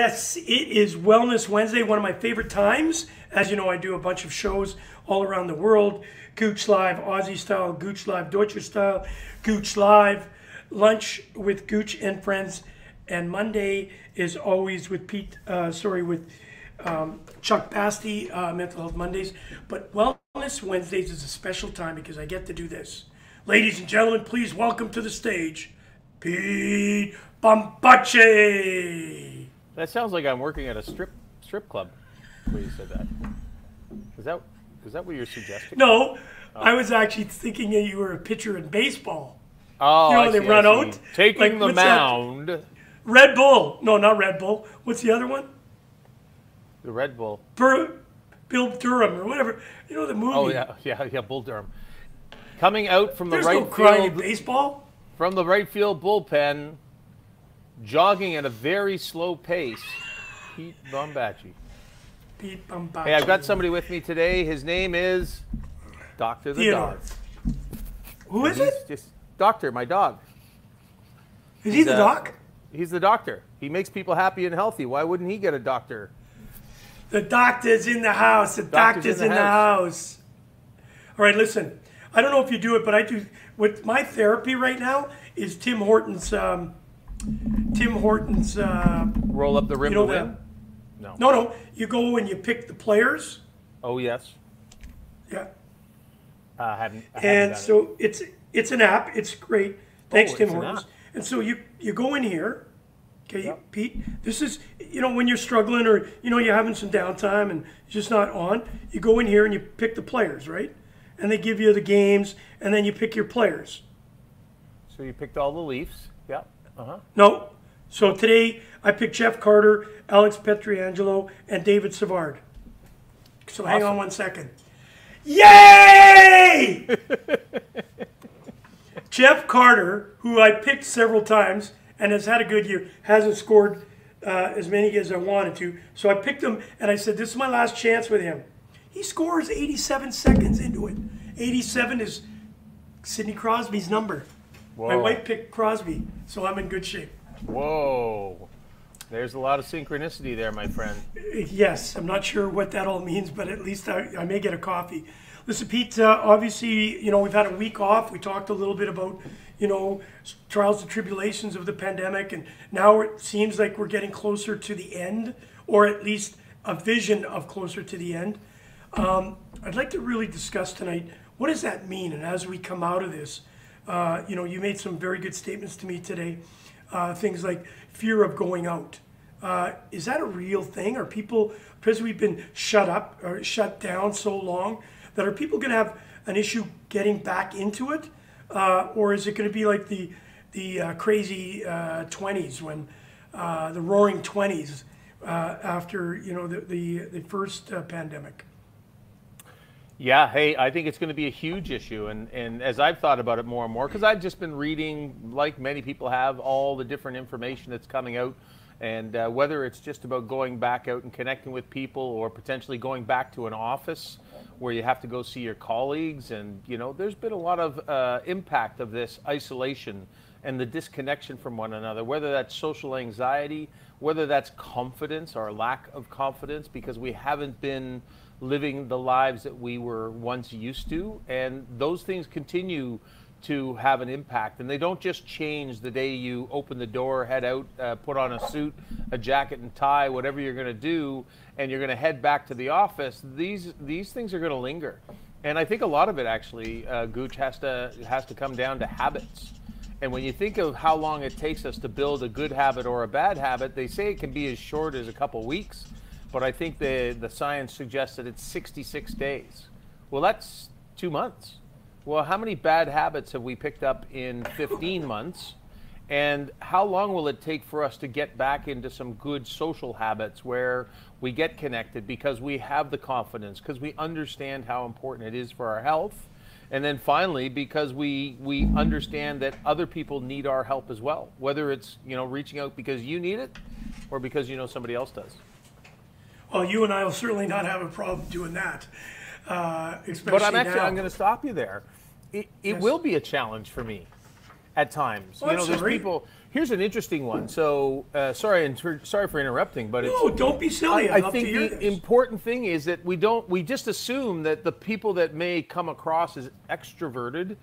Yes, it is Wellness Wednesday, one of my favorite times. As you know, I do a bunch of shows all around the world. Gouche Live, Aussie style, Gouche Live, Deutscher style, Gouche Live, lunch with Gouche and friends. And Monday is always with Chuck Basti, Mental Health Mondays. But Wellness Wednesdays is a special time because I get to do this. Ladies and gentlemen, please welcome to the stage, Pete Bombaci. That sounds like I'm working at a strip club when you said that. Is that what you're suggesting? No, I was actually thinking that you were a pitcher in baseball. Oh, you know, I they see, run I see. out. Taking like, the mound. Red Bull. No, not Red Bull. What's the other one? The Red Bull. Bill Durham or whatever. You know the movie. Oh yeah, Bull Durham. Coming out from the There's right no crying field in baseball. From the right field bullpen, jogging at a very slow pace, Pete Bombaci. Pete Bombaci. Hey, I've got somebody with me today. His name is Dr. the Theodore. Dog. Who is it? Just Doctor, my dog. Is he the doc? He's the doctor. He makes people happy and healthy. Why wouldn't he get a doctor? The doctor's in the house. The doctor's in the house. All right, listen. I don't know if you do it, but I do. With my therapy right now is Tim Hortons. Roll up the rim to win? No. No. You go and you pick the players. Oh yes. Yeah. I haven't and done so it's an app. It's great. Thanks, Tim it's an Hortons. app. And so you go in here. Okay, Yep. Pete. This is when you're struggling or you're having some downtime and you're just not on. You go in here and you pick the players, right? And they give you the games, and then you pick your players. So you picked all the Leafs. Yep. No. So today I picked Jeff Carter, Alex Pietrangelo, and David Savard. So hang on 1 second. Yay! Jeff Carter, who I picked several times and has had a good year, hasn't scored as many as I wanted to. So I picked him, and I said, this is my last chance with him. He scores 87 seconds into it. 87 is Sidney Crosby's number. Whoa. My wife picked Crosby, so I'm in good shape. Whoa. There's a lot of synchronicity there, my friend. Yes, I'm not sure what that all means, but at least I may get a coffee. Listen, Pete, obviously, we've had a week off. We talked a little bit about, trials and tribulations of the pandemic, and now it seems like we're getting closer to the end, or at least a vision of closer to the end. I'd like to really discuss tonight, what does that mean? And as we come out of this, you made some very good statements to me today. Things like fear of going out. Is that a real thing? Are people, because we've been shut up or shut down so long, that are people going to have an issue getting back into it? Or is it going to be like the crazy 20s when the roaring 20s after the first pandemic? Yeah, hey, I think it's going to be a huge issue. And as I've thought about it more and more, because I've just been reading, like many people have, all the different information that's coming out. And whether it's just about going back out and connecting with people or potentially going back to an office where you have to go see your colleagues. And, there's been a lot of impact of this isolation and the disconnection from one another, whether that's social anxiety, whether that's confidence or lack of confidence, because we haven't been living the lives that we were once used to, and those things continue to have an impact. And they don't just change the day you open the door, head out, put on a suit, a jacket and tie, whatever you're going to do, and you're going to head back to the office. These things are going to linger, and I think a lot of it actually, Gouche, has to come down to habits. And when you think of how long it takes us to build a good habit or a bad habit, they say it can be as short as a couple weeks. But I think the science suggests that it's 66 days. Well, that's 2 months. Well, how many bad habits have we picked up in 15 months? And how long will it take for us to get back into some good social habits where we get connected because we have the confidence, because we understand how important it is for our health? And then finally, because we understand that other people need our help as well, whether it's reaching out because you need it or because somebody else does. Well, you and I will certainly not have a problem doing that. Especially but I'm now. going to stop you there. It Yes. will be a challenge for me. at times. Oh, You know, there's sorry. people. Here's an interesting one. So sorry for interrupting, but No, don't be silly. I I'd love think to hear the this. important thing is that we just assume that the people that may come across as extroverted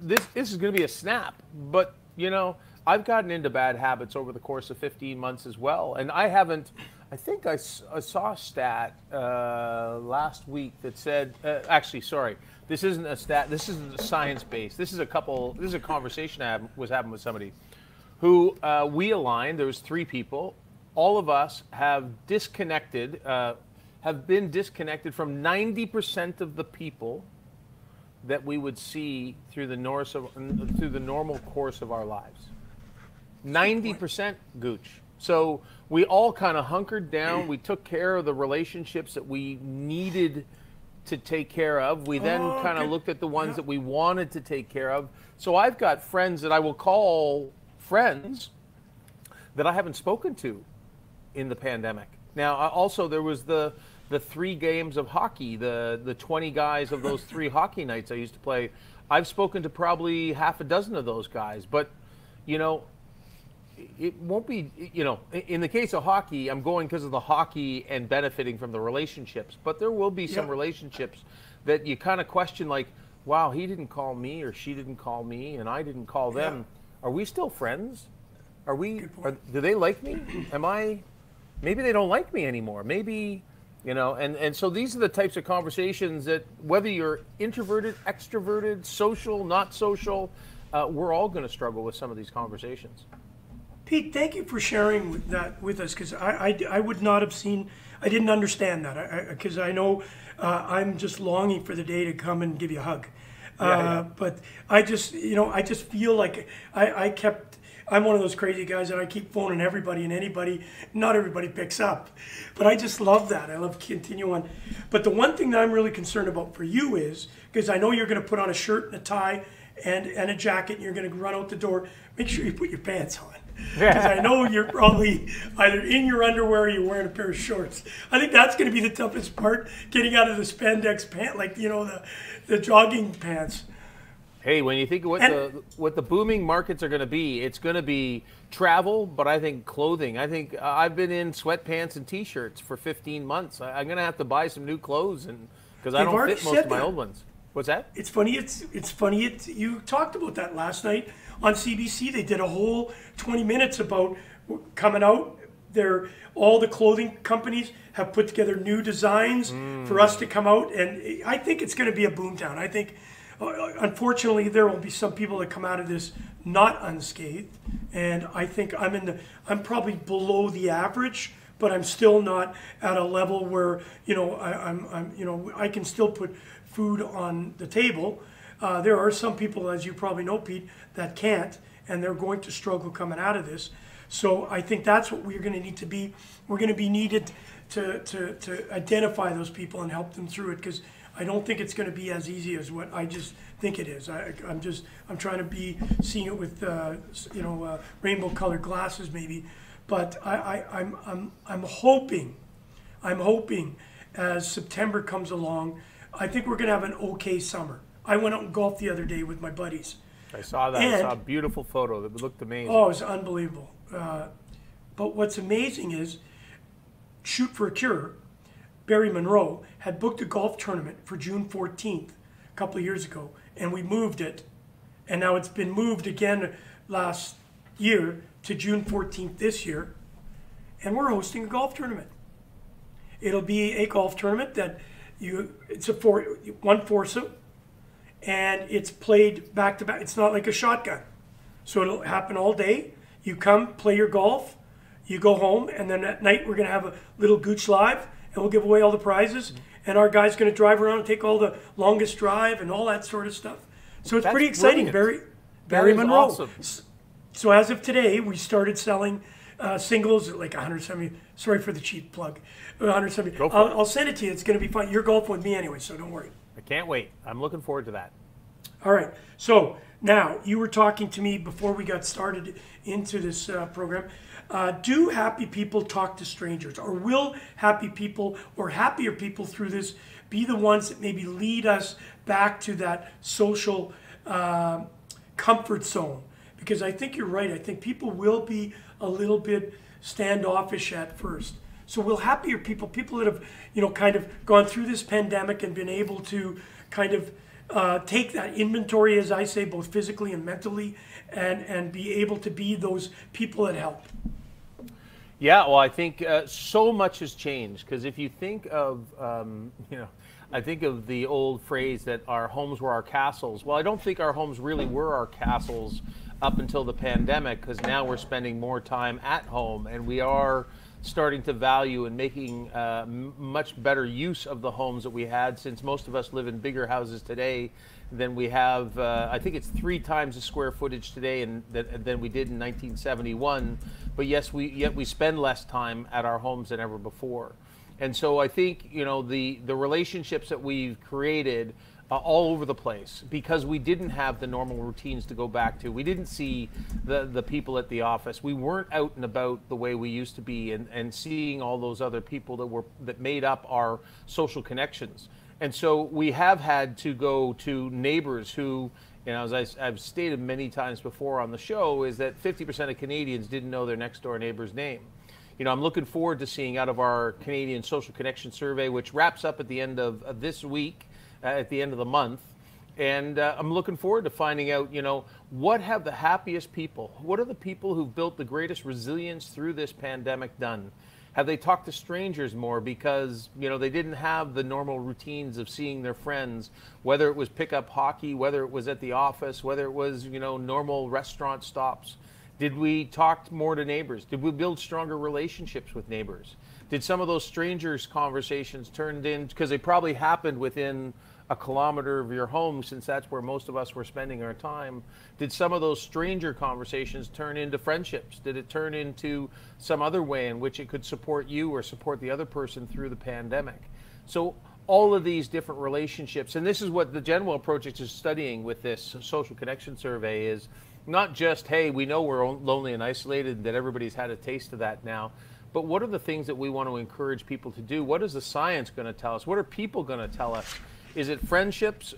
this is going to be a snap. But you know, I've gotten into bad habits over the course of 15 months as well, and I haven't. I think I saw a stat last week that said, actually, sorry, this isn't a stat. This isn't science-based. This is a conversation I was having with somebody who we aligned. There was 3 people. All of us have been disconnected from 90% of the people that we would see through the normal course of our lives. 90%, Gooch. So we all kind of hunkered down. We took care of the relationships that we needed to take care of. We then kind of looked at the ones that we wanted to take care of. So I've got friends that I will call friends that I haven't spoken to in the pandemic. Now, also there was the 3 games of hockey, the 20 guys of those 3 hockey nights I used to play. I've spoken to probably half a dozen of those guys, but you know, it won't be, you know, in the case of hockey, I'm going because of the hockey and benefiting from the relationships. But there will be some relationships that you kind of question, like, wow, he didn't call me or she didn't call me and I didn't call them. Are we still friends? Do they like me? Maybe they don't like me anymore. Maybe, you know, and so these are the types of conversations that whether you're introverted, extroverted, social, not social, we're all going to struggle with some of these conversations. Pete, thank you for sharing that with us, because I would not have seen, I didn't understand that, because I know I'm just longing for the day to come and give you a hug. But I just, you know, I just feel like I'm one of those crazy guys that I keep phoning everybody and anybody, not everybody picks up. But I just love that. I love continuing. But the one thing that I'm really concerned about for you is, because I know you're going to put on a shirt and a tie and a jacket and you're going to run out the door, make sure you put your pants on. Because I know you're probably either in your underwear or you're wearing a pair of shorts. I think that's going to be the toughest part, getting out of the spandex pant, like, you know, the jogging pants. Hey, when you think of what the booming markets are going to be, it's going to be travel, but I think clothing. I think I've been in sweatpants and T-shirts for 15 months. I'm going to have to buy some new clothes, and because I don't fit most of my old ones. What's that? It's funny. It's funny. You talked about that last night on CBC. They did a whole 20 minutes about coming out. All the clothing companies have put together new designs for us to come out, and I think it's going to be a boomtown. I think, unfortunately, there will be some people that come out of this not unscathed, and I think I'm probably below the average, but I'm still not at a level where, you know, I can still put food on the table. There are some people, as you probably know, Pete, that can't, and they're going to struggle coming out of this. So I think that's what we're going to need to be. We're going to be needed to identify those people and help them through it, because I don't think it's going to be as easy as what I just think it is. I'm trying to be seeing it with rainbow colored glasses maybe, but I'm hoping as September comes along, I think we're going to have an okay summer. I went out and golfed the other day with my buddies. I saw that. I saw a beautiful photo that looked amazing. Oh, it was unbelievable. But what's amazing is, Shoot for a Cure, Barry Monroe, had booked a golf tournament for June 14th a couple of years ago, and we moved it. And now it's been moved again last year to June 14th this year, and we're hosting a golf tournament. It'll be a golf tournament that it's one foursome, and it's played back to back. It's not like a shotgun. So it'll happen all day. You come, play your golf, you go home, and then at night we're going to have a little Gouche Live, and we'll give away all the prizes. And our guy's going to drive around and take all the longest drive and all that sort of stuff. So it's pretty exciting. Barry Monroe. Awesome. So as of today, we started selling singles at like 170. Sorry for the cheap plug. 170. I'll send it to you. It's going to be fun. You're golfing with me anyway, so don't worry. I can't wait. I'm looking forward to that. All right. So now, you were talking to me before we got started into this program. Do happy people talk to strangers? Or will happy people or happier people through this be the ones that maybe lead us back to that social comfort zone. Because I think you're right. I think people will be a little bit standoffish at first. So we'll happier people that have, kind of gone through this pandemic and been able to kind of take that inventory, as I say, both physically and mentally, and be able to be those people that help. Yeah, well, I think so much has changed, because if you think of, I think of the old phrase that our homes were our castles. Well, I don't think our homes really were our castles up until the pandemic, because now we're spending more time at home, and we are starting to value and making much better use of the homes that we had, since most of us live in bigger houses today than we have. I think it's 3 times the square footage today than we did in 1971. But yes, yet we spend less time at our homes than ever before. And so I think, the relationships that we've created all over the place, because we didn't have the normal routines to go back to. We didn't see the people at the office. We weren't out and about the way we used to be, and seeing all those other people that made up our social connections. And so we have had to go to neighbors who, as I've stated many times before on the show, is that 50% of Canadians didn't know their next door neighbor's name. I'm looking forward to seeing out of our Canadian Social Connection Survey, which wraps up at the end of this week, at the end of the month. And I'm looking forward to finding out, what have the happiest people, what are the people who've built the greatest resilience through this pandemic done? Have they talked to strangers more because, they didn't have the normal routines of seeing their friends, whether it was pick up hockey, whether it was at the office, whether it was, normal restaurant stops? Did we talk more to neighbors? Did we build stronger relationships with neighbors? Did some of those strangers' conversations turned in, because they probably happened within a kilometer of your home, since that's where most of us were spending our time, did some of those stranger conversations turn into friendships? Did it turn into some other way in which it could support you or support the other person through the pandemic? So all of these different relationships, and this is what the Genwell Project is studying with this social connection survey, is not just, hey, we know we're lonely and isolated, that everybody's had a taste of that now, but what are the things that we want to encourage people to do? What is the science going to tell us? What are people going to tell us? Is it friendships?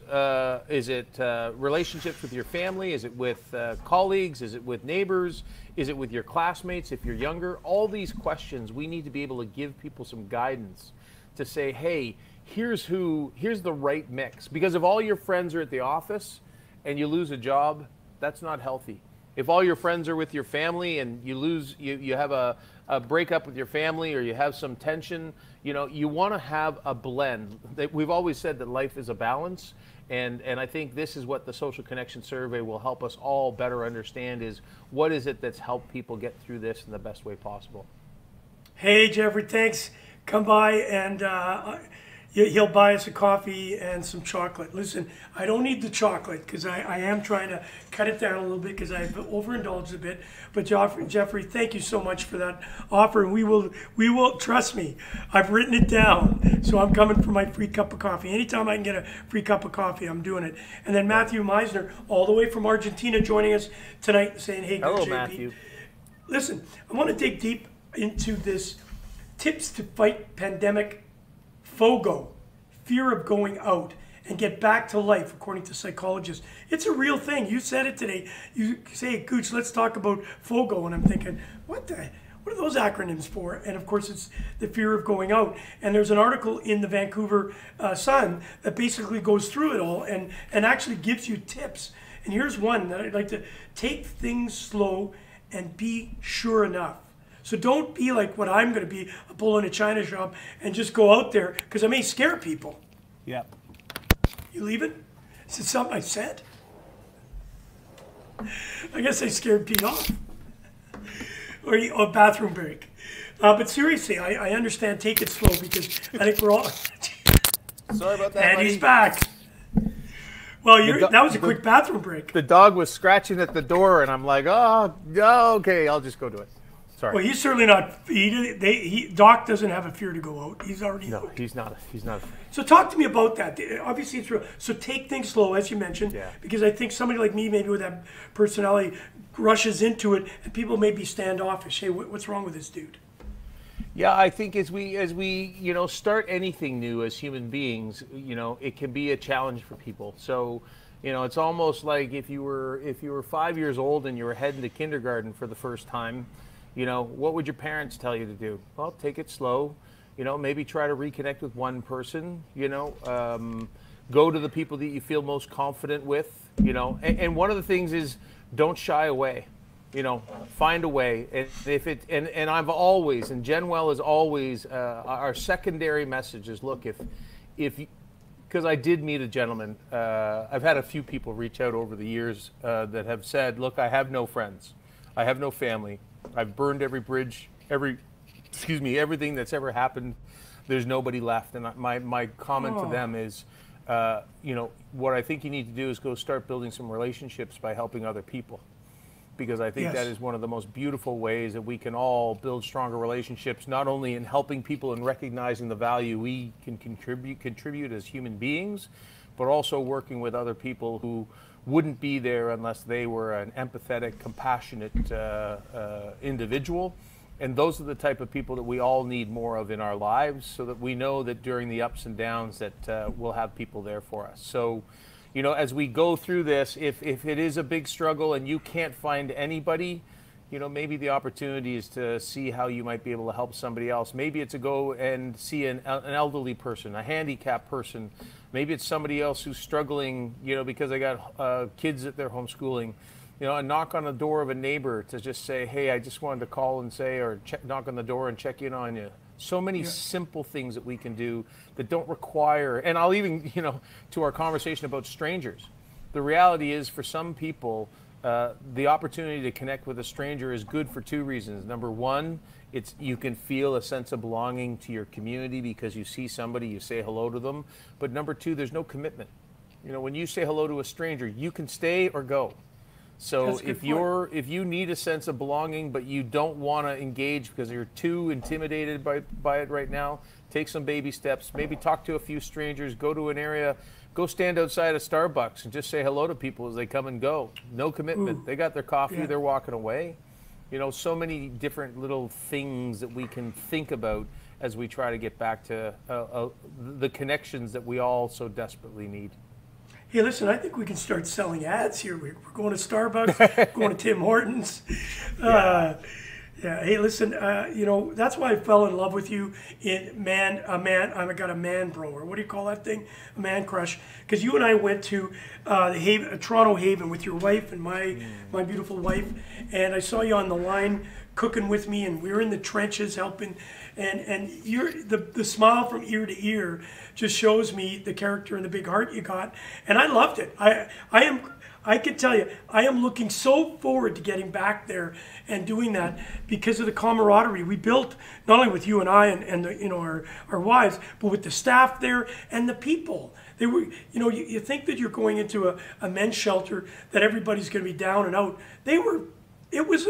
Is it relationships with your family? Is it with colleagues? Is it with neighbors? Is it with your classmates if you're younger? All these questions, we need to be able to give people some guidance to say, hey, here's the right mix. Because if all your friends are at the office and you lose a job, that's not healthy. If all your friends are with your family and you have a breakup with your family, or you have some tension, you want to have a blend. We've always said that life is a balance, and I think this is what the Social Connection Survey will help us all better understand, is what is it that's helped people get through this in the best way possible. Hey, Jeffrey, thanks. Come by and he'll buy us a coffee and some chocolate. Listen, I don't need the chocolate, because I am trying to cut it down a little bit, because I've overindulged a bit. But Jeffrey, thank you so much for that offer. And we will, trust me, I've written it down. So I'm coming for my free cup of coffee. Anytime I can get a free cup of coffee, I'm doing it. And then Matthew Meisner, all the way from Argentina, joining us tonight, saying, hey, hello, JP. Matthew. Listen, I want to dig deep into this tips to fight pandemic FOGO, fear of going out, and get back to life, according to psychologists. It's a real thing. You said it today. You say, Gouche, let's talk about FOGO. And I'm thinking, what are those acronyms for? And of course, it's the fear of going out. And there's an article in the Vancouver Sun that basically goes through it all and actually gives you tips. And here's one that I'd like to: take things slow and be sure enough. So don't be like what I'm going to be, a bull in a china shop, and just go out there, because I may scare people. Yeah. You leaving? Is it something I said? I guess I scared Pete off. Or a bathroom break. But seriously, I understand. Take it slow, because I think we're all... Sorry about that, And buddy. he's back. Well, that was a quick bathroom break. The dog was scratching at the door, and I'm like, oh, okay, I'll just go do it. Sorry. Well, he's certainly not. Doc doesn't have a fear to go out. He's already. No, out. he's not. He's not afraid. So talk to me about that. Obviously, it's real. So take things slow, as you mentioned, Yeah. because I think somebody like me, maybe with that personality, rushes into it, and people may be standoffish. Hey, what's wrong with this dude? Yeah, I think as we start anything new as human beings, it can be a challenge for people. So, You know, it's almost like if you were 5 years old and you were heading to kindergarten for the first time, you know, what would your parents tell you to do? Well, take it slow. You know, maybe try to reconnect with one person. You know, go to the people that you feel most confident with. You know, and one of the things is don't shy away. You know, find a way. And if it and I've always, and Genwell is always, our secondary message is, look, if because I did meet a gentleman. I've had a few people reach out over the years that have said, look, I have no friends. I have no family. I've burned every bridge, everything that's ever happened. There's nobody left. And my comment to them is, you know, what I think you need to do is go start building some relationships by helping other people. Because I think that is one of the most beautiful ways that we can all build stronger relationships, not only in helping people and recognizing the value we can contribute as human beings, but also working with other people who wouldn't be there unless they were an empathetic, compassionate individual. And those are the type of people that we all need more of in our lives, so that we know that during the ups and downs that we'll have people there for us. So, you know, as we go through this, if it is a big struggle and you can't find anybody, you know, maybe the opportunity is to see how you might be able to help somebody else. Maybe it's to go and see an elderly person, a handicapped person. Maybe it's somebody else who's struggling, you know, because they got kids that they're homeschooling. You know, a knock on the door of a neighbor to just say, hey, I just wanted to call and say, or knock on the door and check in on you. So many simple things that we can do that don't require, and I'll even, you know, to our conversation about strangers. The reality is, for some people, the opportunity to connect with a stranger is good for two reasons. Number one, you can feel a sense of belonging to your community because you see somebody, you say hello to them. But number two, there's no commitment. You know, when you say hello to a stranger, you can stay or go. So if you need a sense of belonging, but you don't want to engage because you're too intimidated by it right now, take some baby steps. Maybe talk to a few strangers. Go to an area. Go stand outside a Starbucks and just say hello to people as they come and go. No commitment. They got their coffee. They're walking away. You know, so many different little things that we can think about as we try to get back to the connections that we all so desperately need. Hey, listen, I think we can start selling ads here. We're going to Starbucks, going to Tim Hortons. Yeah. Hey, listen, you know, that's why I fell in love with you I got a man bro, or what do you call that thing? A man crush. Because you and I went to Toronto Haven with your wife and my beautiful wife. And I saw you on the line cooking with me, and we were in the trenches helping. And the smile from ear to ear just shows me the character and the big heart you got. And I loved it. I can tell you, I am looking so forward to getting back there and doing that because of the camaraderie we built, not only with you and I and the, you know, our wives, but with the staff there and the people. They were, you know, you think that you're going into a men's shelter, that everybody's going to be down and out. It was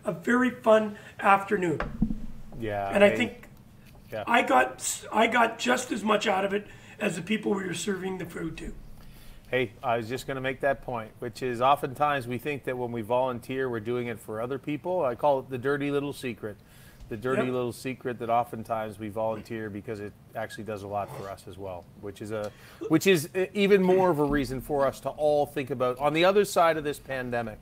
a very fun afternoon. Yeah. And I think I got just as much out of it as the people we were serving the food to. Hey, I was just going to make that point, which is oftentimes we think that when we volunteer, we're doing it for other people. I call it the dirty little secret. The dirty little secret that oftentimes we volunteer because it actually does a lot for us as well, which is even more of a reason for us to all think about on the other side of this pandemic.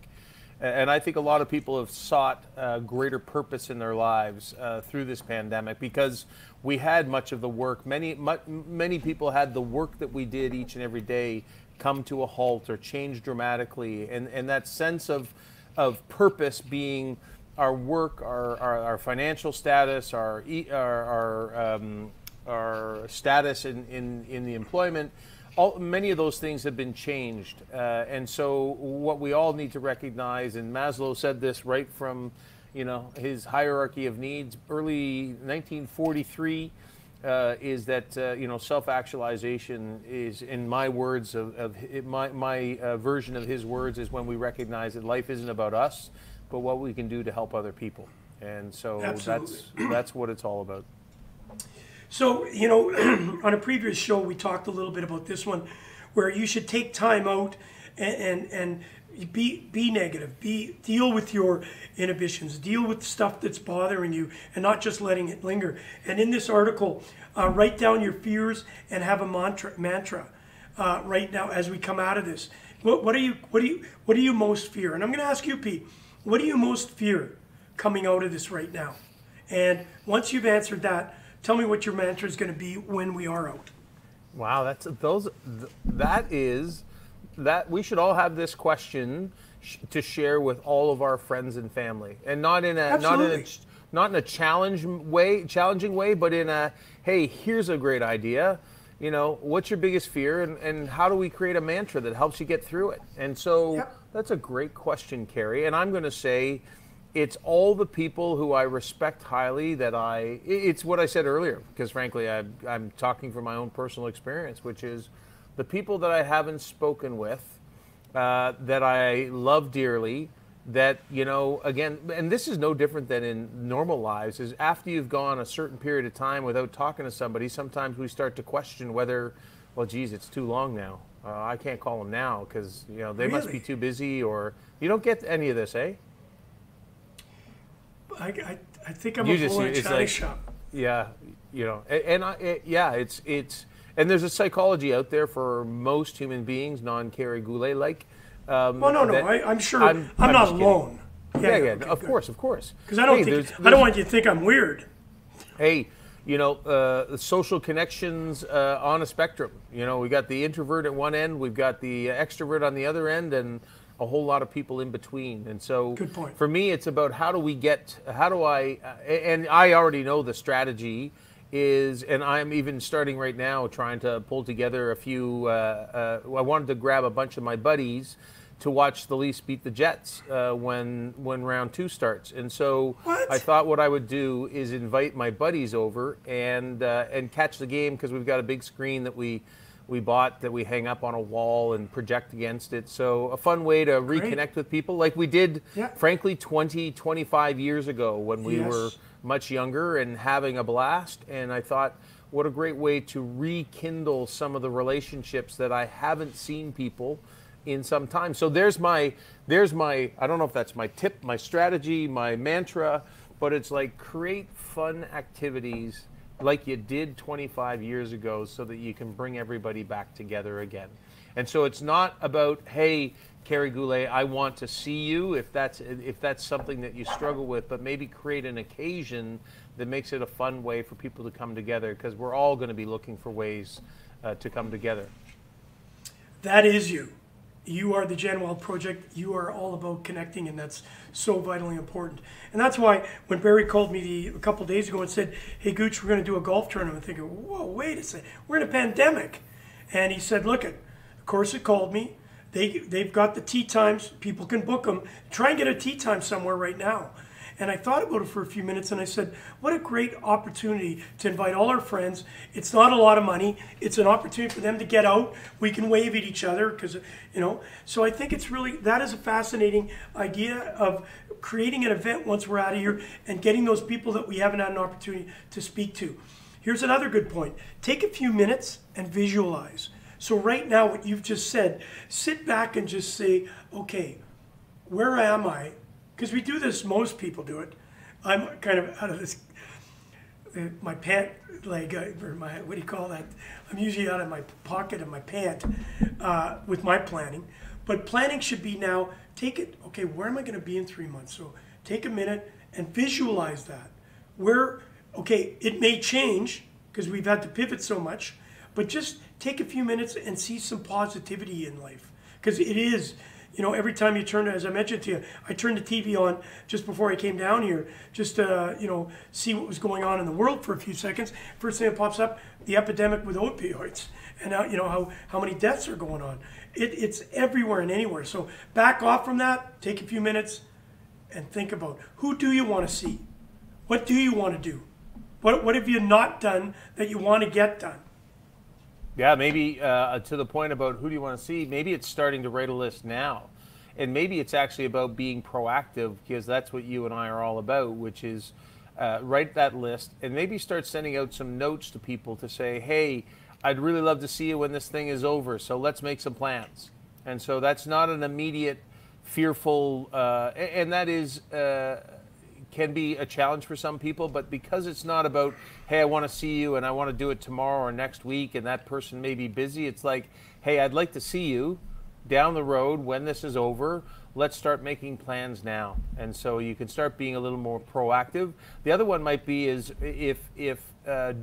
And I think a lot of people have sought greater purpose in their lives through this pandemic because we had much of the work. Many people had the work that we did each and every day come to a halt or change dramatically. And that sense of purpose being our work, our financial status, our status in the employment, many of those things have been changed. And so what we all need to recognize, and Maslow said this right from, you know, his hierarchy of needs, early 1943, is that, you know, self-actualization is, in my words, my version of his words is when we recognize that life isn't about us, but what we can do to help other people. And so that's what it's all about. So, you know, on a previous show, we talked a little bit about this one, where you should take time out and be negative, deal with your inhibitions, deal with stuff that's bothering you, and not just letting it linger. And in this article, write down your fears and have a mantra. right now as we come out of this? What do you most fear? And I'm going to ask you, Pete, what do you most fear coming out of this right now? And once you've answered that, tell me what your mantra is going to be when we are out. Wow, that we should all have this question to share with all of our friends and family, and not in a challenging way, but in a, hey, here's a great idea. You know, what's your biggest fear, and how do we create a mantra that helps you get through it? And so that's a great question, Carrie. And I'm going to say, it's all the people who I respect highly it's what I said earlier, because frankly, I'm talking from my own personal experience, which is the people that I haven't spoken with, that I love dearly, that, you know, again, and this is no different than in normal lives, is after you've gone a certain period of time without talking to somebody, sometimes we start to question whether, well, geez, it's too long now. I can't call them now because, you know, they must be too busy, or you don't get any of this, eh? I think I'm a bull in a china shop. Yeah, you know, and there's a psychology out there for most human beings, non-Carrie Goulet like. I'm sure I'm not alone. Yeah, of course. Because I don't want you to think I'm weird. Hey, you know, social connections on a spectrum. You know, we got the introvert at one end, we've got the extrovert on the other end, and a whole lot of people in between. And so good point. For me, it's about and I already know the strategy is, and I'm even starting right now trying to pull together a few, I wanted to grab a bunch of my buddies to watch the Leafs beat the Jets when round 2 starts. And so I thought what I would do is invite my buddies over and catch the game, because we've got a big screen that we bought that we hang up on a wall and project against it. So a fun way to reconnect with people like we did, frankly, 25 years ago when we were much younger and having a blast. And I thought, what a great way to rekindle some of the relationships that I haven't seen people in some time. So there's my, I don't know if that's my tip, my strategy, my mantra, but it's like, create fun activities like you did 25 years ago so that you can bring everybody back together again. And so it's not about, hey, Carrie Goulet, I want to see you, if that's something that you struggle with, but maybe create an occasion that makes it a fun way for people to come together, because we're all going to be looking for ways to come together. That is you. You are the Jan Wild Project. You are all about connecting, and that's so vitally important. And that's why when Barry called me a couple days ago and said, hey, Gouche, we're going to do a golf tournament, I'm thinking, whoa, wait a second. We're in a pandemic. And he said, look, of course it called me. They've got the tee times. People can book them. Try and get a tee time somewhere right now. And I thought about it for a few minutes, and I said, what a great opportunity to invite all our friends. It's not a lot of money. It's an opportunity for them to get out. We can wave at each other, because, you know. So I think it's really, that is a fascinating idea of creating an event once we're out of here and getting those people that we haven't had an opportunity to speak to. Here's another good point. Take a few minutes and visualize. So right now, what you've just said, sit back and just say, okay, where am I? Because we do this, most people do it. I'm kind of out of this, my pant leg, or my, what do you call that? I'm usually out of my pocket of my pant with my planning. But planning should be now, take it, okay, where am I going to be in 3 months? So take a minute and visualize that. Where, okay, it may change because we've had to pivot so much, but just take a few minutes and see some positivity in life. Because it is, you know, every time you turn, as I mentioned to you, I turned the TV on just before I came down here, just to, you know, see what was going on in the world for a few seconds. First thing that pops up, the epidemic with opioids, and now, you know, how many deaths are going on. It's everywhere and anywhere. So back off from that, take a few minutes, and think about, who do you want to see? What do you want to do? What have you not done that you want to get done? Yeah, maybe to the point about who do you want to see, maybe it's starting to write a list now. And maybe it's actually about being proactive, because that's what you and I are all about, which is write that list and maybe start sending out some notes to people to say, hey, I'd really love to see you when this thing is over, so let's make some plans. And so that's not an immediate, fearful, and that is can be a challenge for some people, but because it's not about, hey, I want to see you and I want to do it tomorrow or next week, and that person may be busy, it's like, hey, I'd like to see you down the road when this is over. Let's start making plans now. And so you can start being a little more proactive. The other one might be is if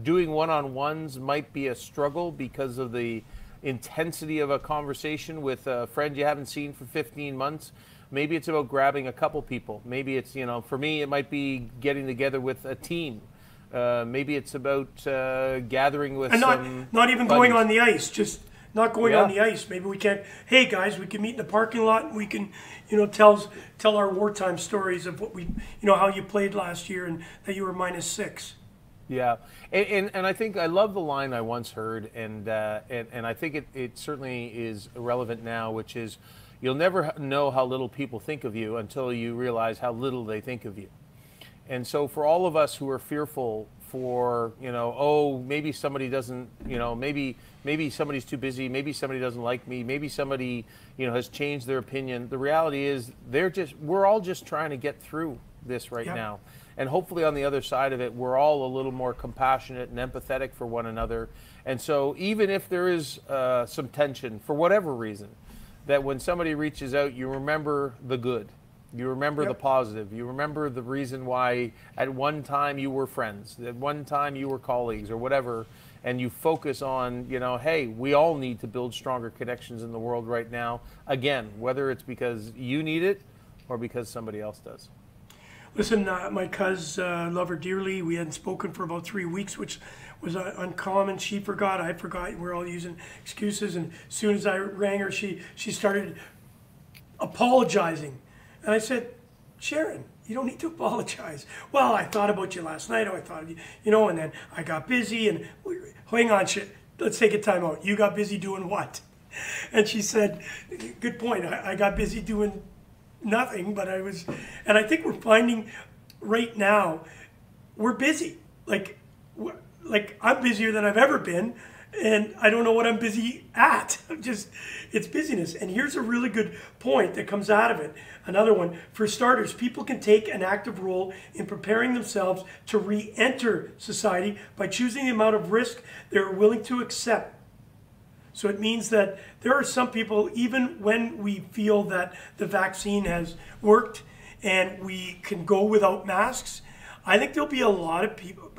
doing one-on-ones might be a struggle because of the intensity of a conversation with a friend you haven't seen for 15 months. Maybe it's about grabbing a couple people. Maybe it's, for me, it might be getting together with a team. Maybe it's about gathering with and not even buddies. going on the ice, just not going on the ice. Maybe we can't, hey guys, we can meet in the parking lot and we can, tell our wartime stories of what we, how you played last year and that you were -6. Yeah, and I think I love the line I once heard, and I think it certainly is relevant now, which is, you'll never know how little people think of you until you realize how little they think of you. And so for all of us who are fearful for, oh, maybe somebody doesn't, maybe somebody's too busy, maybe somebody doesn't like me, maybe somebody, has changed their opinion. The reality is we're all just trying to get through this right now. And hopefully on the other side of it, we're all a little more compassionate and empathetic for one another. And so even if there is some tension for whatever reason, that when somebody reaches out, you remember the good. You remember the positive. You remember the reason why at one time you were friends, at one time you were colleagues or whatever, and you focus on, hey, we all need to build stronger connections in the world right now. Again, whether it's because you need it or because somebody else does. Listen, my cuz, love her dearly. We hadn't spoken for about 3 weeks, which was uncommon. She forgot, I forgot. We're all using excuses. And as soon as I rang her, she started apologizing. And I said, Sharon, you don't need to apologize. Well, I thought about you last night. I thought of you, and then I got busy. And hang on, let's take a time out. You got busy doing what? And she said, good point. I got busy doing nothing, but and I think we're finding right now, we're busy. Like I'm busier than I've ever been, and I don't know what I'm busy at. It's busyness. And here's a really good point that comes out of it. Another one, for starters, people can take an active role in preparing themselves to re-enter society by choosing the amount of risk they're willing to accept. So it means that there are some people, even when we feel that the vaccine has worked and we can go without masks, I think there'll be a lot of people,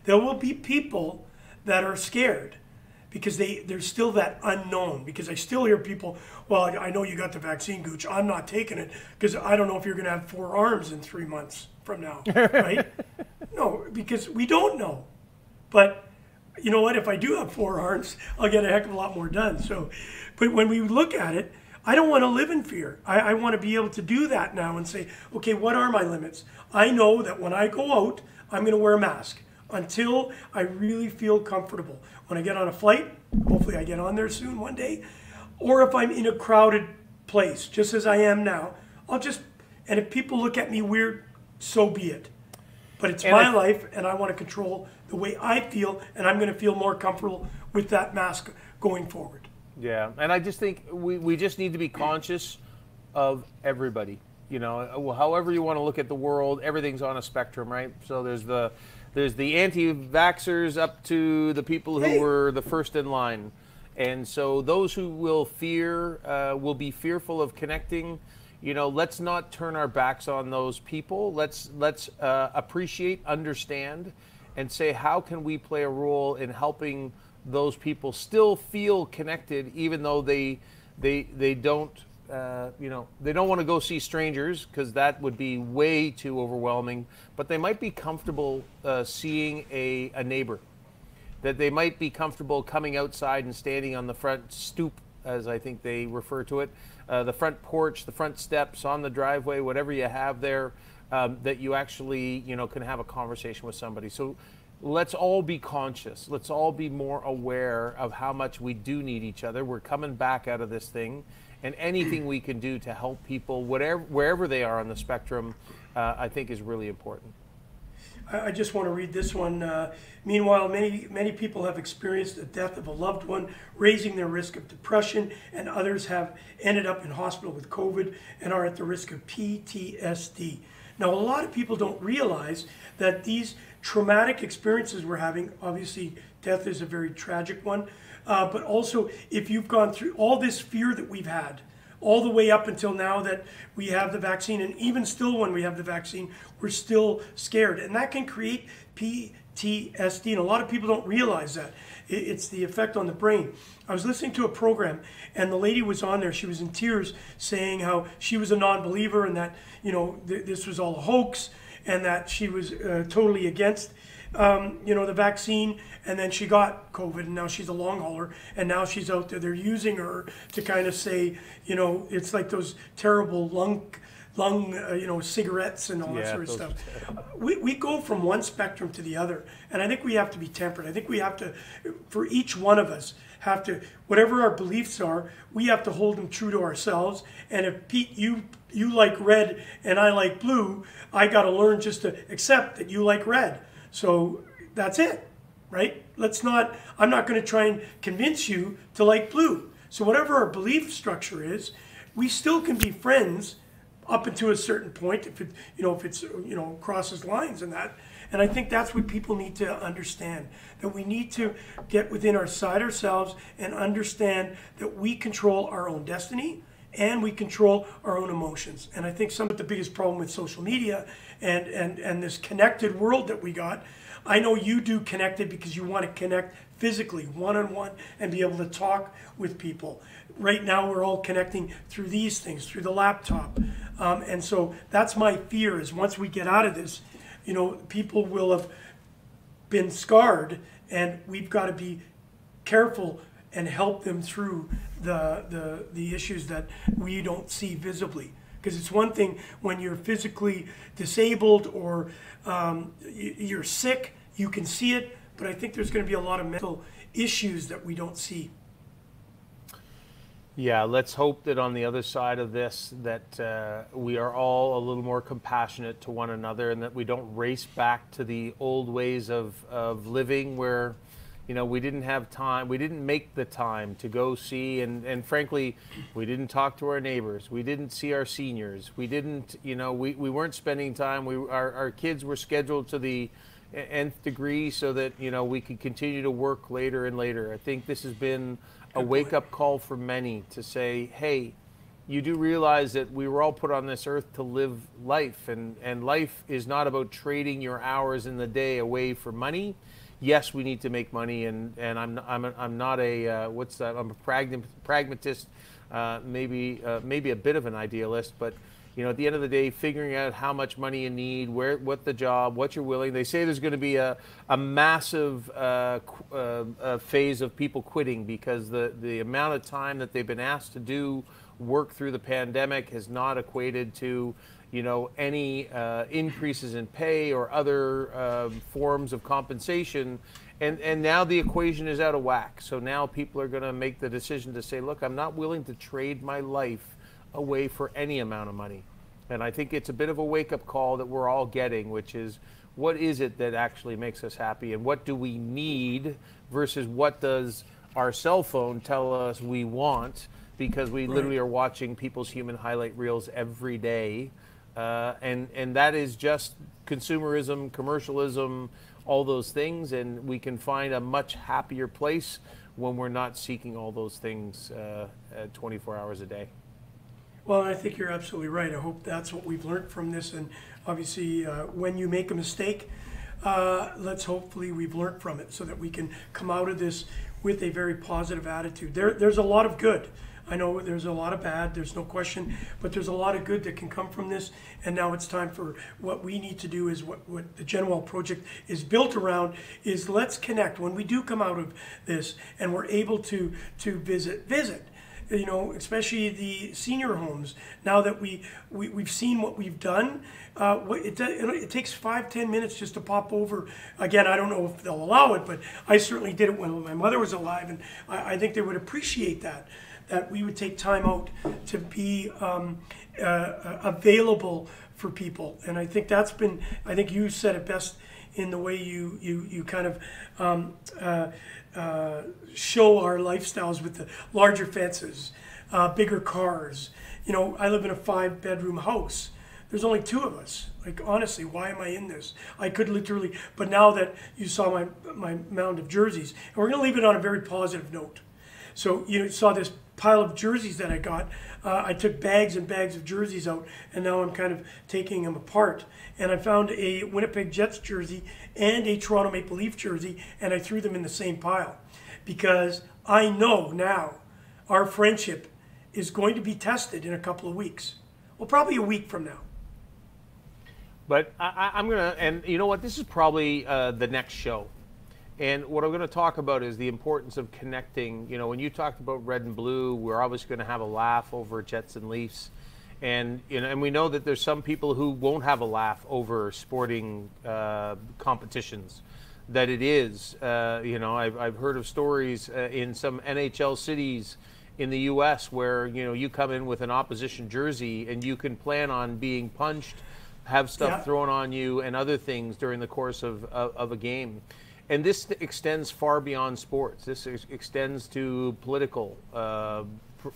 there will be people that are scared because there's still that unknown. Because I still hear people, well, I know you got the vaccine, Gouche, I'm not taking it because I don't know if you're going to have 4 arms in 3 months from now, right? No, because we don't know. But you know what? If I do have 4 arms, I'll get a heck of a lot more done. So, but when we look at it, I don't want to live in fear. I want to be able to do that now and say, okay, what are my limits? I know that when I go out, I'm going to wear a mask until I really feel comfortable. When I get on a flight, hopefully I get on there soon one day, or if I'm in a crowded place, just as I am now, and if people look at me weird, so be it. But it's my life, and I want to control the way I feel, and I'm going to feel more comfortable with that mask going forward. Yeah, and I just think we just need to be conscious of everybody. However you want to look at the world, everything's on a spectrum, right? So there's the anti-vaxxers up to the people who were the first in line. And so those who will will be fearful of connecting. Let's not turn our backs on those people. Let's appreciate, understand, and say, how can we play a role in helping those people still feel connected, even though they don't they don't want to go see strangers because that would be way too overwhelming. But they might be comfortable seeing a neighbor. That they might be comfortable coming outside and standing on the front stoop, as I think they refer to it, the front porch, the front steps, on the driveway, whatever you have there, that you actually can have a conversation with somebody. So let's all be conscious. Let's all be more aware of how much we do need each other. We're coming back out of this thing, and anything we can do to help people, wherever they are on the spectrum, I think is really important. I just want to read this one. Meanwhile, many people have experienced the death of a loved one, raising their risk of depression, and others have ended up in hospital with COVID and are at the risk of PTSD. Now, a lot of people don't realize that these traumatic experiences we're having, obviously death is a very tragic one, but also if you've gone through all this fear that we've had, all the way up until now that we have the vaccine, and even still when we have the vaccine, we're still scared. And that can create PTSD, and a lot of people don't realize that. It's the effect on the brain. I was listening to a program, and the lady was on there. She was in tears saying how she was a non-believer and that, you know, this was all a hoax, and that she was totally against you know, the vaccine, and then she got COVID, and now she's a long hauler, and now she's out there. They're using her to kind of say, you know, it's like those terrible lung you know, cigarettes and all that sort of stuff. We go from one spectrum to the other, and I think we have to be tempered. I think we have to, for each one of us, have to, whatever our beliefs are, we have to hold them true to ourselves. And if Pete, you like red and I like blue, I got to learn just to accept that you like red. So that's it, right? I'm not going to try and convince you to like blue. So whatever our belief structure is, we still can be friends up until a certain point if it's crosses lines and that. And I think that's what people need to understand, that we need to get within ourselves and understand that we control our own destiny and we control our own emotions. And I think some of the biggest problem with social media and this connected world that we got, I know you do connected because you want to connect physically, one-on-one, and be able to talk with people. Right now we're all connecting through these things, through the laptop. And so that's my fear, is once we get out of this, you know, people will have been scarred, and we've got to be careful and help them through the issues that we don't see visibly. Because it's one thing when you're physically disabled or you're sick, you can see it, but I think there's going to be a lot of mental issues that we don't see. Yeah, let's hope that on the other side of this, that we are all a little more compassionate to one another, and that we don't race back to the old ways of living where, you know, we didn't have time, we didn't make the time to go see, and frankly, we didn't talk to our neighbors, we didn't see our seniors, we didn't, you know, we weren't spending time, our kids were scheduled to the nth degree so that, you know, we could continue to work later and later. I think this has been a wake-up call for many to say, hey, you do realize that we were all put on this earth to live life, and life is not about trading your hours in the day away for money. Yes, we need to make money, and I'm not a what's that? I'm a pragmatist, maybe a bit of an idealist, but you know, at the end of the day, figuring out how much money you need, what the job, what you're willing. They say there's going to be a massive phase of people quitting because the amount of time that they've been asked to do work through the pandemic has not equated to, you know, any increases in pay or other forms of compensation. And now the equation is out of whack. So now people are going to make the decision to say, look, I'm not willing to trade my life away for any amount of money. And I think it's a bit of a wake-up call that we're all getting, which is, what is it that actually makes us happy, and what do we need versus what does our cell phone tell us we want, because we literally are watching people's human highlight reels every day. And that is just consumerism, commercialism, all those things, and we can find a much happier place when we're not seeking all those things 24 hours a day. Well, I think you're absolutely right. I hope that's what we've learned from this. And obviously, when you make a mistake, let's hopefully we've learned from it so that we can come out of this with a very positive attitude. There's a lot of good. I know there's a lot of bad, there's no question, but there's a lot of good that can come from this. And now it's time for what we need to do, is what the Genwell Project is built around, is let's connect. When we do come out of this and we're able to visit, you know, especially the senior homes, now that we've seen what we've done, it takes 5-10 minutes just to pop over. Again, I don't know if they'll allow it, but I certainly did it when my mother was alive, and I think they would appreciate that we would take time out to be available for people. And I think that's been, I think you said it best in the way you kind of show our lifestyles with the larger fences, bigger cars. You know, I live in a 5-bedroom house. there's only two of us. Like, honestly, why am I in this? I could literally, but now that you saw my mound of jerseys, and we're going to leave it on a very positive note. So you saw this pile of jerseys that I got. I took bags and bags of jerseys out, and now I'm kind of taking them apart. And I found a Winnipeg Jets jersey and a Toronto Maple Leaf jersey, and I threw them in the same pile. Because I know now our friendship is going to be tested in a couple of weeks. Well, probably a week from now. But I'm going to, and you know what, this is probably the next show. And what I'm going to talk about is the importance of connecting. You know, when you talked about red and blue, we're always going to have a laugh over Jets and Leafs. And, you know, and we know that there's some people who won't have a laugh over sporting competitions. That it is, you know, I've heard of stories in some NHL cities in the U.S. where, you know, you come in with an opposition jersey and you can plan on being punched, have stuff thrown on you and other things during the course of a game. And this extends far beyond sports. This extends to political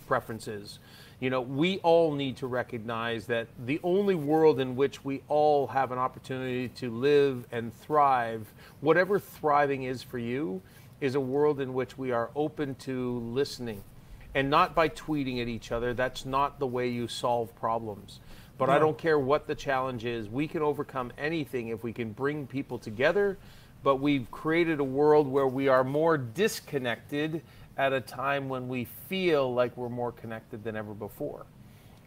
preferences. You know, we all need to recognize that the only world in which we all have an opportunity to live and thrive, whatever thriving is for you, is a world in which we are open to listening. And not by tweeting at each other. That's not the way you solve problems. But I don't care what the challenge is. We can overcome anything if we can bring people together. But we've created a world where we are more disconnected at a time when we feel like we're more connected than ever before.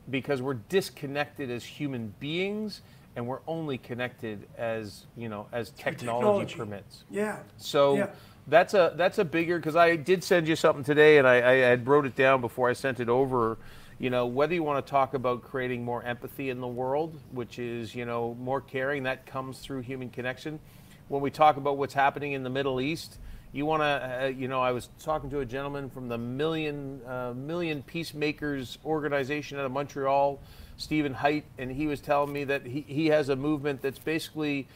Because we're disconnected as human beings, and we're only connected as, you know, as technology permits. Yeah. So that's a bigger, because I did send you something today, and I had wrote it down before I sent it over. You know, whether you want to talk about creating more empathy in the world, which is, you know, more caring, that comes through human connection. When we talk about what's happening in the Middle East, you want to, you know, I was talking to a gentleman from the Million Peacemakers organization out of Montreal, Stephen Haidt, and he was telling me that he has a movement that's basically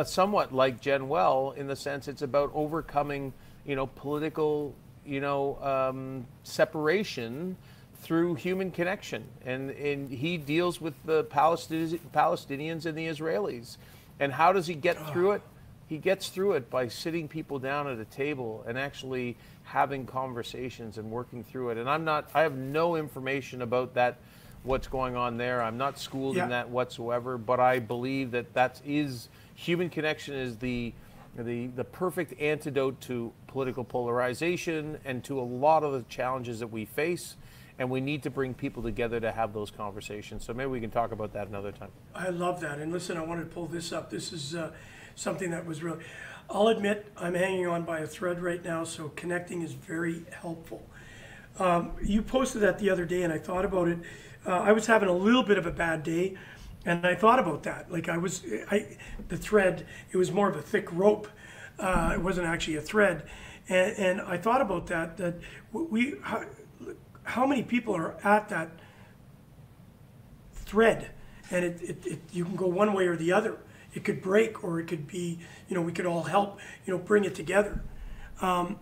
somewhat like Gen Well, in the sense it's about overcoming, you know, political, you know, separation through human connection. And he deals with the Palestinians and the Israelis. And how does he get through it? He gets through it by sitting people down at a table and actually having conversations and working through it. And I have no information about that, what's going on there. I'm not schooled in that whatsoever, but I believe that human connection is the perfect antidote to political polarization and to a lot of the challenges that we face. And we need to bring people together to have those conversations. So maybe we can talk about that another time. I love that. And listen, I wanted to pull this up. This is something that was really, I'll admit, I'm hanging on by a thread right now, so connecting is very helpful. You posted that the other day, and I thought about it. I was having a little bit of a bad day, and I thought about that. Like the thread, it was more of a thick rope. It wasn't actually a thread. And I thought about that how many people are at that thread, and you can go one way or the other. It could break, or it could be, you know, we could all help, you know, bring it together. How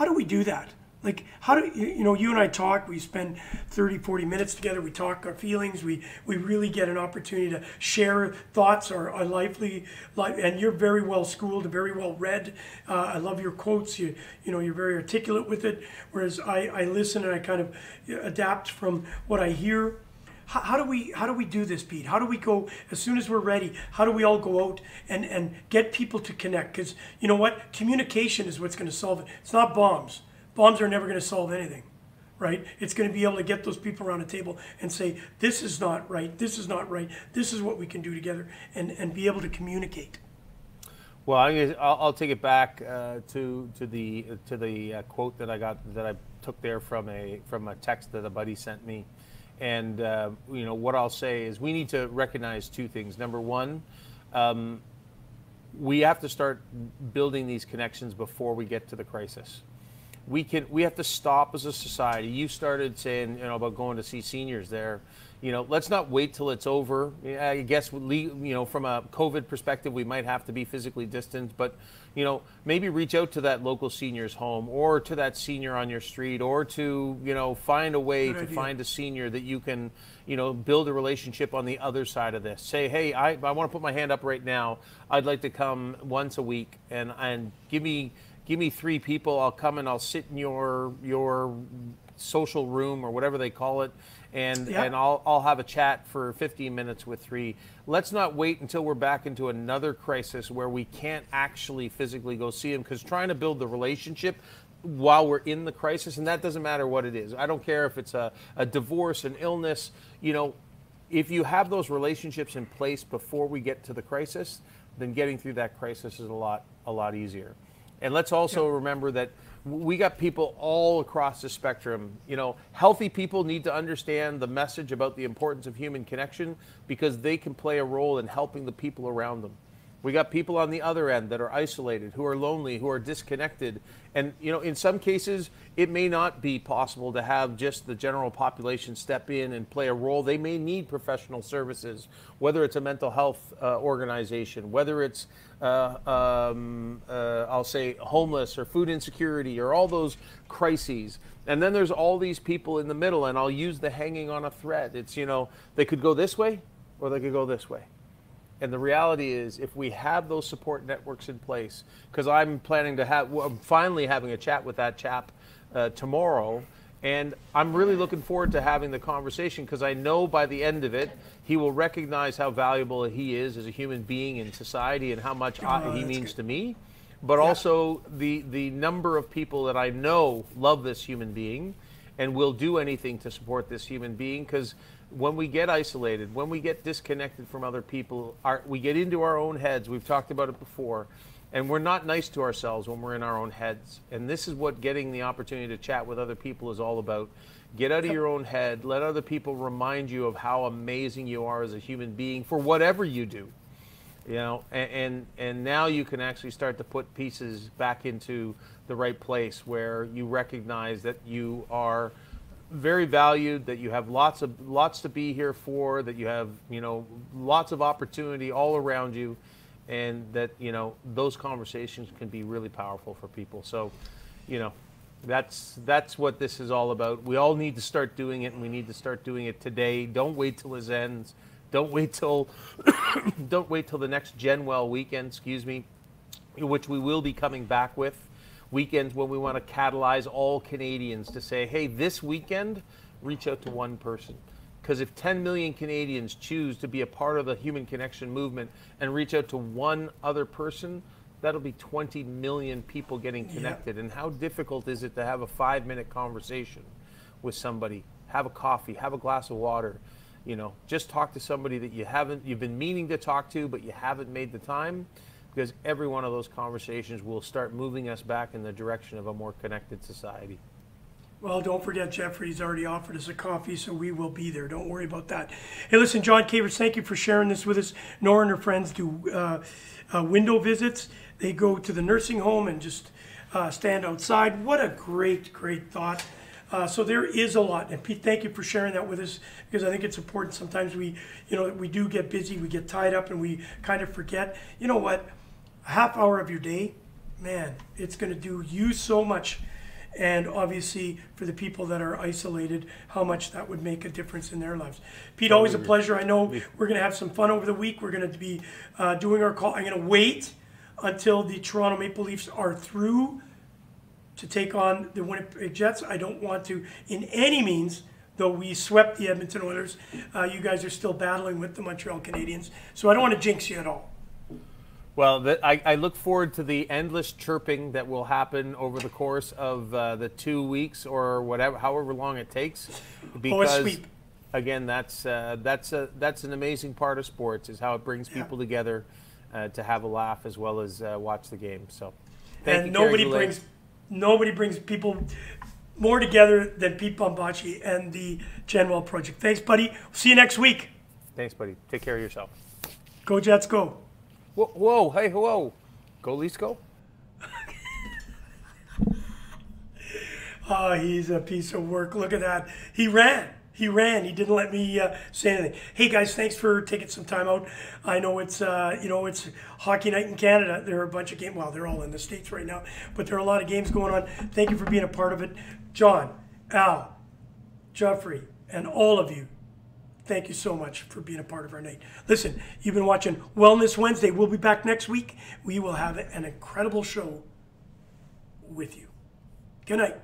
do we do that? Like, how do, you know, you and I talk, we spend 30, 40 minutes together, we talk our feelings, we really get an opportunity to share thoughts, our lively life, and you're very well schooled and very well read. I love your quotes, you know, you're very articulate with it, whereas I listen and I kind of adapt from what I hear. How do we do this, Pete? How do we go, as soon as we're ready, how do we all go out and get people to connect? Because you know what? Communication is what's going to solve it. It's not bombs. Bombs are never going to solve anything, right? It's going to be able to get those people around a table and say, this is not right, this is not right, this is what we can do together, and be able to communicate. Well, I'll take it back to the quote that I took there from a text that a buddy sent me. And you know, what I'll say is we need to recognize two things. Number one, we have to start building these connections before we get to the crisis. We have to stop as a society. You started saying, you know, about going to see seniors there. let's not wait till it's over. Yeah, I guess, from a COVID perspective, we might have to be physically distant, but, maybe reach out to that local senior's home or to that senior on your street, or to, find a way to find a senior that you can, build a relationship on the other side of this. Say, hey, I want to put my hand up right now. I'd like to come once a week, and give me 3 people. I'll come and I'll sit in your social room or whatever they call it, and I'll have a chat for 15 minutes with 3. Let's not wait until we're back into another crisis where we can't actually physically go see them, because trying to build the relationship while we're in the crisis, and that doesn't matter what it is. I don't care if it's a divorce, an illness, if you have those relationships in place before we get to the crisis, then getting through that crisis is a lot easier. And let's also remember that we got people all across the spectrum. Healthy people need to understand the message about the importance of human connection, because they can play a role in helping the people around them. We got people on the other end that are isolated, who are lonely, who are disconnected. And, in some cases, it may not be possible to have just the general population step in and play a role. They may need professional services, whether it's a mental health organization, whether it's, I'll say, homeless or food insecurity, or all those crises. And then there's all these people in the middle, and I'll use the hanging on a thread. It's, they could go this way or they could go this way. And the reality is, if we have those support networks in place, because I'm finally having a chat with that chap tomorrow, and I'm really looking forward to having the conversation, because I know by the end of it, he will recognize how valuable he is as a human being in society, and how much he means to me, but also the number of people that I know love this human being and will do anything to support this human being. Because when we get isolated, when we get disconnected from other people, we get into our own heads. We've talked about it before, and we're not nice to ourselves when we're in our own heads. And this is what getting the opportunity to chat with other people is all about. Get out of your own head. Let other people remind you of how amazing you are as a human being for whatever you do. And now you can actually start to put pieces back into the right place, where you recognize that you are very valued, that you have lots to be here for, that you have, lots of opportunity all around you, and that, those conversations can be really powerful for people. So, that's what this is all about. We all need to start doing it, and we need to start doing it today. Don't wait till it ends. Don't wait till the next Genwell weekend, which we will be coming back with. Weekends when we want to catalyze all Canadians to say, hey, this weekend, reach out to one person. Because if 10 million Canadians choose to be a part of the human connection movement and reach out to one other person, that'll be 20 million people getting connected. And how difficult is it to have a 5-minute conversation with somebody? Have a coffee, have a glass of water, just talk to somebody that you've been meaning to talk to, but you haven't made the time. Because every one of those conversations will start moving us back in the direction of a more connected society. Well, don't forget, Jeffrey's already offered us a coffee, so we will be there. Don't worry about that. Hey, listen, John Cavers, thank you for sharing this with us. Nora and her friends do window visits. They go to the nursing home and just stand outside. What a great, great thought. So there is a lot, and Pete, thank you for sharing that with us, because I think it's important. Sometimes we do get busy, we get tied up, and we kind of forget. You know what? A half hour of your day, man, it's going to do you so much. And obviously, for the people that are isolated, how much that would make a difference in their lives. Pete, always a pleasure. I know we're going to have some fun over the week. We're going to be doing our call. I'm going to wait until the Toronto Maple Leafs are through to take on the Winnipeg Jets. I don't want to, in any means, though we swept the Edmonton Oilers, you guys are still battling with the Montreal Canadiens. So I don't want to jinx you at all. Well, I look forward to the endless chirping that will happen over the course of the 2 weeks or however long it takes. Because, a sweep. Again, that's an amazing part of sports, is how it brings people together to have a laugh as well as watch the game. So, thank you, nobody brings people more together than Pete Bombaci and the Genwell Project. Thanks, buddy. See you next week. Thanks, buddy. Take care of yourself. Go Jets, go. Whoa, hey, whoa. Go Leafs, go. Oh, he's a piece of work. Look at that. He ran. He ran. He didn't let me say anything. Hey guys, thanks for taking some time out. I know it's it's hockey night in Canada. There are a bunch of games. Well, they're all in the States right now, but there are a lot of games going on. Thank you for being a part of it, John, Al, Geoffrey, and all of you. Thank you so much for being a part of our night. Listen, you've been watching Wellness Wednesday. We'll be back next week. We will have an incredible show with you. Good night.